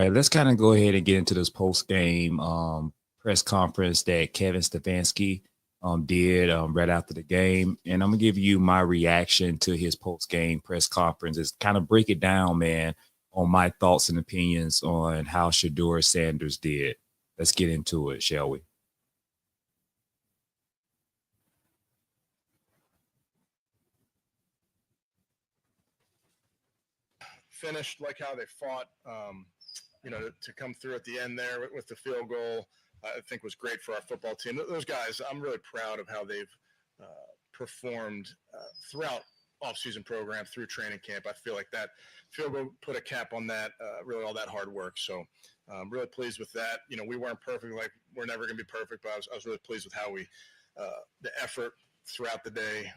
right, let's kind of go ahead and get into this post game press conference that Kevin Stefanski did right after the game, and I'm gonna give you my reaction to his post game press conference. Is kind of break it down, man, on my thoughts and opinions on how Shedeur Sanders did. Let's get into it, shall we? Finished like how they fought. To come through at the end there with the field goal, I think was great for our football team. Those guys, I'm really proud of how they've performed throughout off-season program through training camp. I feel like that field goal put a cap on that, really all that hard work. So I'm really pleased with that. We weren't perfect, like we're never going to be perfect, but I was really pleased with how the effort throughout the day.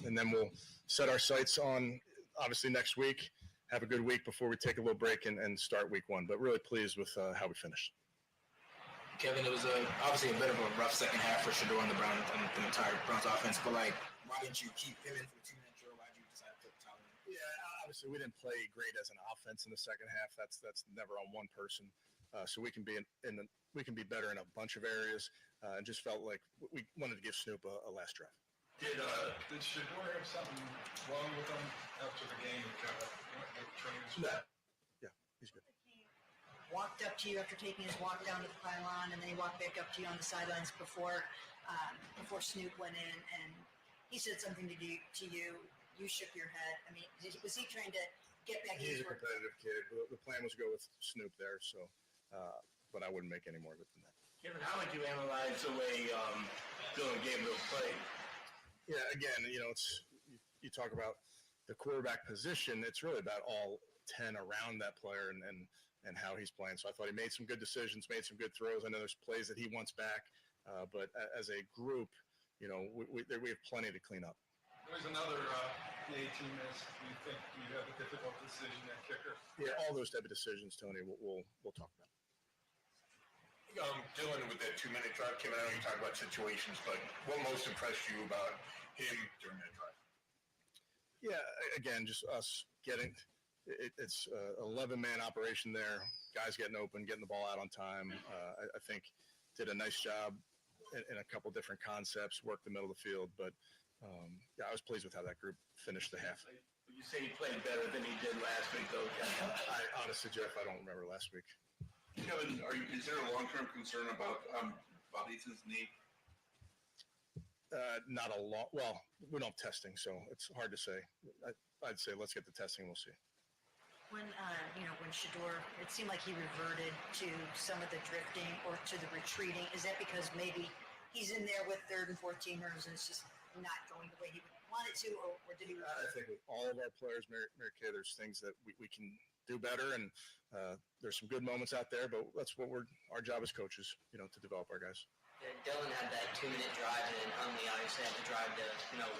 And then we'll set our sights on obviously next week. Have a good week before we take a little break and start week one. But really pleased with how we finished. Kevin, it was obviously a bit of a rough second half for Shedeur and the entire Browns offense. But why didn't you keep him in for the 2-minute drill? Why did you decide to put Tyler in? Yeah, obviously we didn't play great as an offense in the second half. That's never on one person. So we can be we can be better in a bunch of areas, and just felt like we wanted to give Snoop a last drive. Did Shedeur have something wrong with him after the game? Yeah, he's good. Walked up to you after taking his walk down to the pylon, and then he walked back up to you on the sidelines before Snoop went in, and he said something to you. You shook your head. I mean, was he trying to get back? He's a competitive kid. The plan was to go with Snoop there, so but I wouldn't make any more of it than that. Kevin, how would you analyze the way Dylan Gabriel played? Yeah, again, it's you talk about the quarterback position. It's really about all 10 around that player and how he's playing. So I thought he made some good decisions, made some good throws. I know there's plays that he wants back, but as a group, we have plenty to clean up. There's another the 18 minutes. Do you think you have a difficult decision at kicker? Yeah, all those type of decisions, Tony. We'll talk about. Dylan, with that 2-minute drive, Kevin, I know you talk about situations, but what most impressed you about him during that drive? Yeah, again, just us getting it's 11-man operation there. Guys getting open, getting the ball out on time. I think did a nice job in a couple different concepts, worked the middle of the field. But I was pleased with how that group finished the half. You say he played better than he did last week, though. I honestly, Jeff, I don't remember last week. Kevin, is there a long-term concern about Ethan's knee? Not a lot. Well, we don't have testing, so it's hard to say. I'd say let's get the testing. We'll see. When Shedeur, it seemed like he reverted to some of the drifting or to the retreating. Is that because maybe he's in there with third and fourth teamers and it's just not going the way he would want it to, or did he? I think with all of our players, Mary Kay, there's things that we can do better, and there's some good moments out there. But that's what our job as coaches, to develop our guys. Yeah, Dylan had that 2-minute drive, and then Huntley obviously had the drive to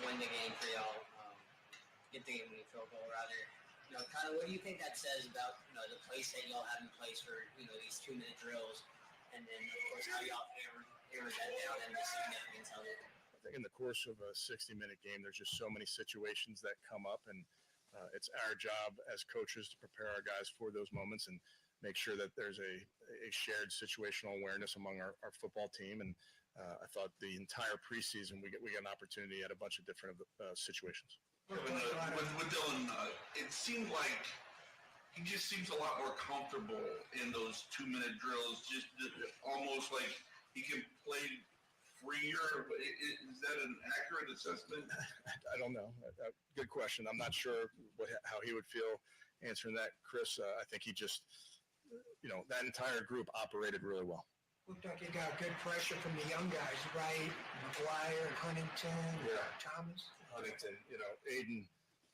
win the game for y'all, get the game-winning field goal rather. Kind of what do you think that says about the place that y'all have in place for these 2-minute drills, and then of course how y'all hammered that down and the significance of it. I think in the course of a 60-minute game, there's just so many situations that come up, and it's our job as coaches to prepare our guys for those moments and make sure that there's a shared situational awareness among our football team. And I thought the entire preseason we get an opportunity at a bunch of different situations. With Dylan, it seemed like he just seems a lot more comfortable in those 2-minute drills, just almost like he can play freer. Is that an accurate assessment? I don't know. Good question. I'm not sure how he would feel answering that, Chris. I think he just, that entire group operated really well. Looked like you got good pressure from the young guys, right? McGuire, Huntington, Thomas. Huntington, Aiden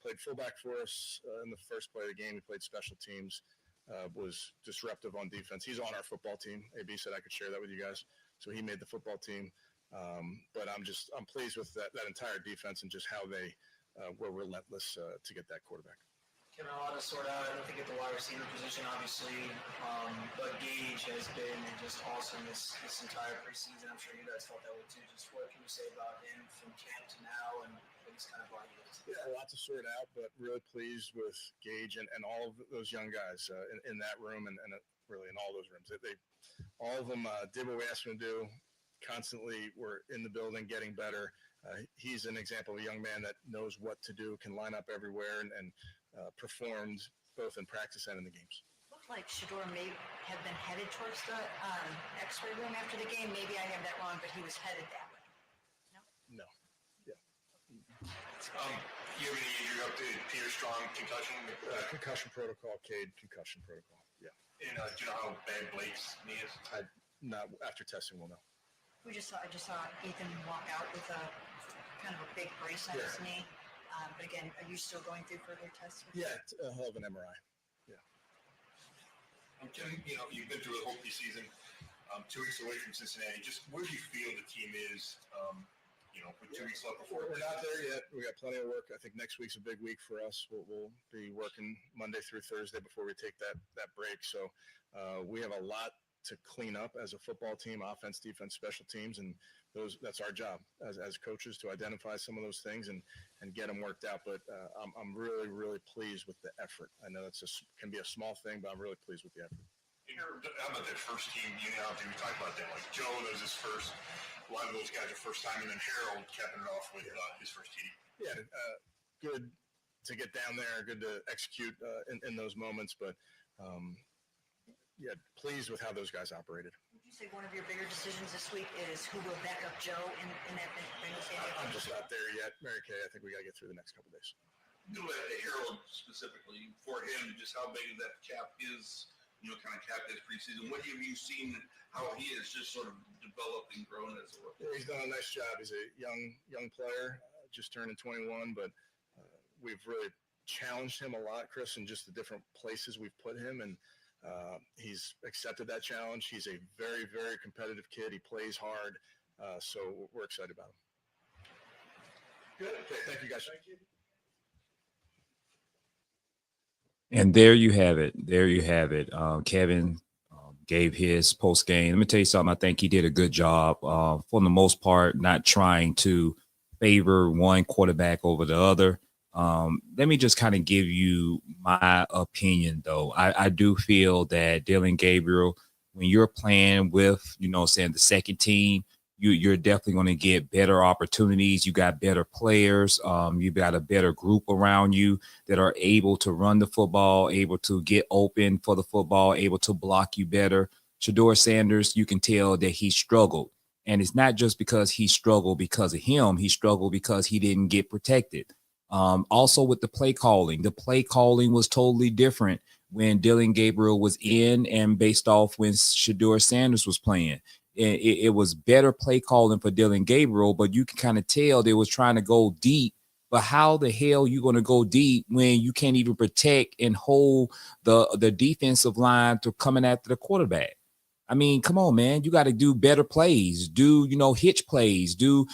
played fullback for us in the first play of the game. He played special teams, was disruptive on defense. He's on our football team. AB said I could share that with you guys. So he made the football team. But I'm pleased with that entire defense and just how they were relentless to get that quarterback. Kevin, a lot to sort out. I don't think at the wide receiver position, obviously, but Gage has been just awesome this entire preseason. I'm sure you guys felt that way too. Just what can you say about him from camp to now and what he's kind of brought you into? Yeah, a lot to sort out, but really pleased with Gage and all of those young guys in that room and really in all those rooms. They all of them did what we asked them to do. Constantly were in the building, getting better. He's an example of a young man that knows what to do, can line up everywhere, and performed both in practice and in the games. Looked like Shedeur may have been headed towards the X-ray room after the game. Maybe I have that wrong, but he was headed that way. No. You have any updated Peter Strong concussion? Concussion protocol, Cade concussion protocol. Yeah. And do you know how bad Blake's knee is? Not after testing, we'll know. I just saw Ethan walk out with a kind of a big brace on his knee. But again, are you still going through further tests? Yeah, he'll have an MRI. Yeah. Kevin, you've been through the whole preseason, 2 weeks away from Cincinnati. Just where do you feel the team is, with 2 weeks left before? We're not there yet. We got plenty of work. I think next week's a big week for us. We'll be working Monday through Thursday before we take that break. So we have a lot to clean up as a football team, offense, defense, special teams, and that's our job as coaches to identify some of those things and get them worked out. But I'm really, really pleased with the effort. I know can be a small thing, but I'm really pleased with the effort. How about that first team? We talked about that. Like Joe, that was his first. A lot of those guys are first time, and then Harold capping it off with his first TD. Yeah, good to get down there. Good to execute in those moments, but. Pleased with how those guys operated. Would you say one of your bigger decisions this week is who will back up Joe in that Bengals game? I'm just not there yet. Mary Kay, I think we got to get through the next couple of days. Harold specifically, for him, just how big that cap is, kind of cap this preseason. What have you seen how he has just sort of developed and grown as a rookie? Yeah, he's done a nice job. He's a young player, just turning 21, but we've really challenged him a lot, Chris, in just the different places we've put him, and he's accepted that challenge. He's a very, very competitive kid. He plays hard, so we're excited about him. Good. Okay, thank you, guys. Thank you. And there you have it. Kevin gave his post game. Let me tell you something. I think he did a good job for the most part, not trying to favor one quarterback over the other. Let me just kind of give you my opinion, though. I do feel that Dillon Gabriel, when you're playing with, the second team, you're definitely going to get better opportunities. You got better players. You got a better group around you that are able to run the football, able to get open for the football, able to block you better. Shedeur Sanders, you can tell that he struggled. And it's not just because he struggled because of him. He struggled because he didn't get protected. Also with the play calling was totally different when Dillon Gabriel was in and based off when Shedeur Sanders was playing. It was better play calling for Dillon Gabriel, but you can kind of tell they was trying to go deep. But how the hell you going to go deep when you can't even protect and hold the defensive line to coming after the quarterback? I mean, come on, man. You got to do better plays. Do, hitch plays. Do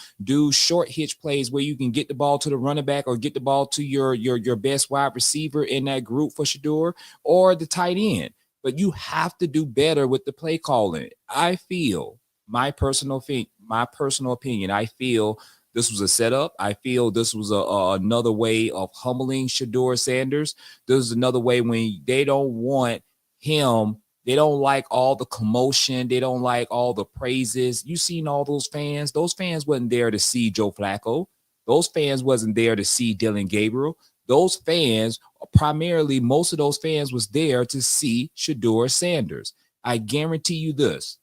short hitch plays where you can get the ball to the running back or get the ball to your best wide receiver in that group for Shedeur or the tight end. But you have to do better with the play calling. I feel, my personal opinion, I feel this was a setup. I feel this was another way of humbling Shedeur Sanders. This is another way when they don't want him. They don't like all the commotion. They don't like all the praises. You seen all those fans? Those fans wasn't there to see Joe Flacco. Those fans wasn't there to see Dillon Gabriel. Those fans, primarily, most of those fans was there to see Shedeur Sanders. I guarantee you this.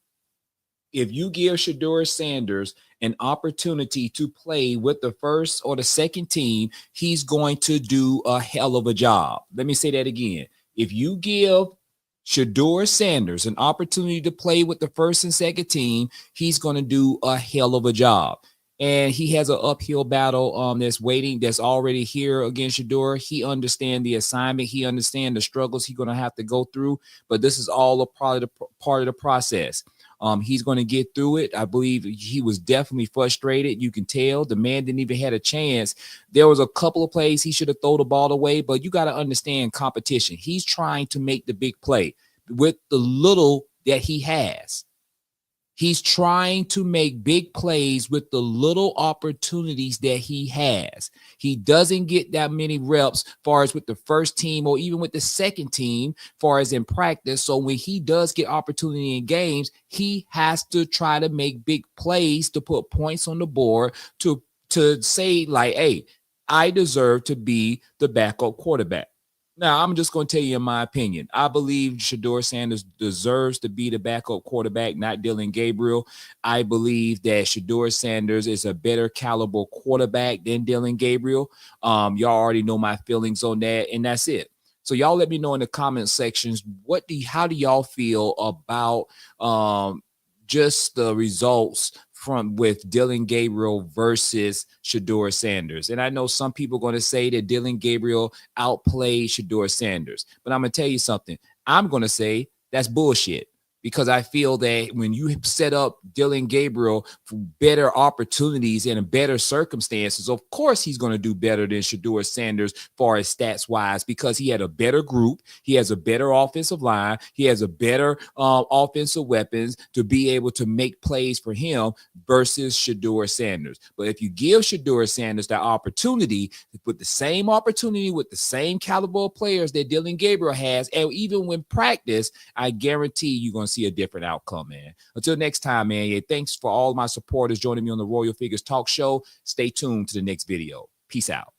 If you give Shedeur Sanders an opportunity to play with the first or the second team, he's going to do a hell of a job. Let me say that again. If you give Shedeur Sanders an opportunity to play with the first and second team, he's going to do a hell of a job. And he has an uphill battle that's waiting, that's already here against Shedeur. He understands the assignment. He understands the struggles he's going to have to go through. But this is all a part of the process. He's going to get through it. I believe he was definitely frustrated. You can tell the man didn't even had a chance. There was a couple of plays he should have thrown the ball away, but you got to understand competition. He's trying to make the big play with the little that he has. He's trying to make big plays with the little opportunities that he has. He doesn't get that many reps far as with the first team or even with the second team far as in practice. So when he does get opportunity in games, he has to try to make big plays to put points on the board to say like, hey, I deserve to be the backup quarterback. Now, I'm just going to tell you in my opinion. I believe Shedeur Sanders deserves to be the backup quarterback, not Dillon Gabriel. I believe that Shedeur Sanders is a better caliber quarterback than Dillon Gabriel. Y'all already know my feelings on that, and that's it. So y'all let me know in the comment sections, how do y'all feel about just the results with Dillon Gabriel versus Shedeur Sanders? And I know some people are going to say that Dillon Gabriel outplayed Shedeur Sanders, but I'm going to tell you something. I'm going to say that's bullshit, because I feel that when you set up Dillon Gabriel for better opportunities and better circumstances, of course he's going to do better than Shedeur Sanders far as stats wise, because he had a better group. He has a better offensive line. He has a better offensive weapons to be able to make plays for him versus Shedeur Sanders. But if you give Shedeur Sanders that opportunity to put the same opportunity with the same caliber of players that Dillon Gabriel has, and even when practice, I guarantee you're going to see a different outcome, man. Until next time, man. Yeah, thanks for all my supporters joining me on the Royal Figures Talk Show. Stay tuned to the next video. Peace out.